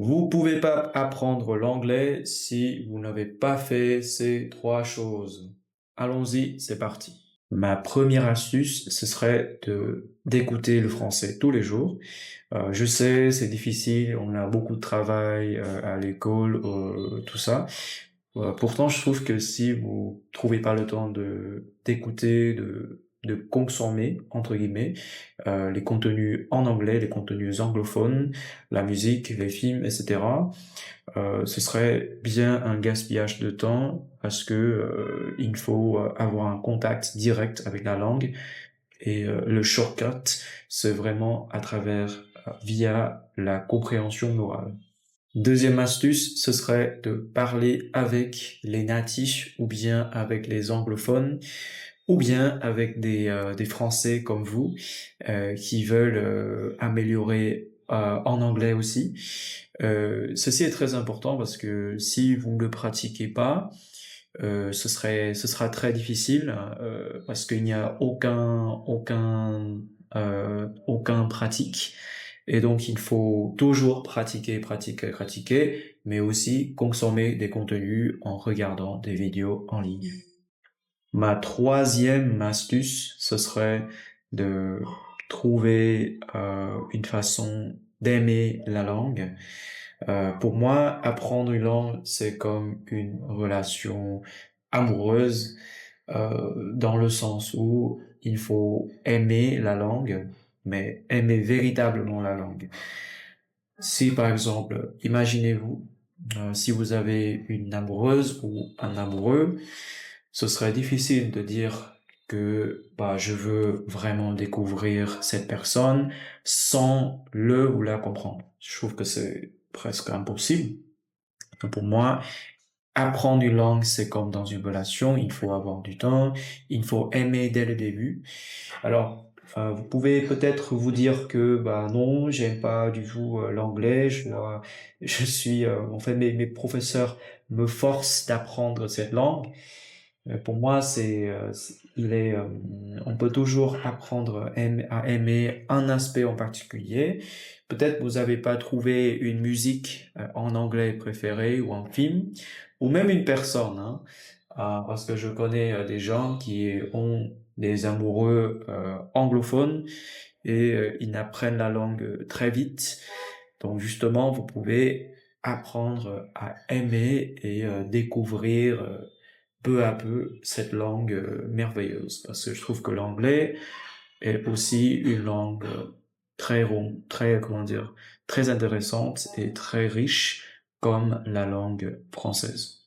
Vous pouvez pas apprendre l'anglais si vous n'avez pas fait ces trois choses. Allons-y, c'est parti. Ma première astuce, ce serait d'écouter le français tous les jours. Je sais, c'est difficile, on a beaucoup de travail à l'école, tout ça. Pourtant, je trouve que si vous trouvez pas le temps d'écouter, de consommer entre guillemets les contenus en anglais, les contenus anglophones, la musique, les films, etc. Ce serait bien un gaspillage de temps parce que il faut avoir un contact direct avec la langue et le shortcut, c'est vraiment à travers via la compréhension orale. Deuxième astuce, ce serait de parler avec les natifs ou bien avec les anglophones ou bien avec des Français comme vous qui veulent améliorer en anglais aussi. Ceci est très important parce que si vous ne le pratiquez pas, ce sera très difficile parce qu'il n'y a aucun pratique. Et donc, il faut toujours pratiquer, pratiquer, pratiquer, mais aussi consommer des contenus en regardant des vidéos en ligne. Ma troisième astuce, ce serait de trouver une façon d'aimer la langue. Pour moi, apprendre une langue, c'est comme une relation amoureuse, dans le sens où il faut aimer la langue, mais aimer véritablement la langue. Si par exemple, imaginez-vous, si vous avez une amoureuse ou un amoureux, ce serait difficile de dire que bah je veux vraiment découvrir cette personne sans le ou la comprendre. Je trouve que c'est presque impossible. Donc, pour moi, apprendre une langue, c'est comme dans une relation, il faut avoir du temps, il faut aimer dès le début. Alors, vous pouvez peut-être vous dire que bah non, j'aime pas du tout l'anglais. Je suis, en fait, mes professeurs me forcent d'apprendre cette langue. Pour moi, on peut toujours apprendre à aimer un aspect en particulier. Peut-être vous n'avez pas trouvé une musique en anglais préférée ou un film, ou même une personne, hein. Parce que je connais des gens qui ont des amoureux anglophones et ils apprennent la langue très vite. Donc justement, vous pouvez apprendre à aimer et découvrir peu à peu cette langue merveilleuse. Parce que je trouve que l'anglais est aussi une langue très ronde, très, comment dire, très intéressante et très riche comme la langue française.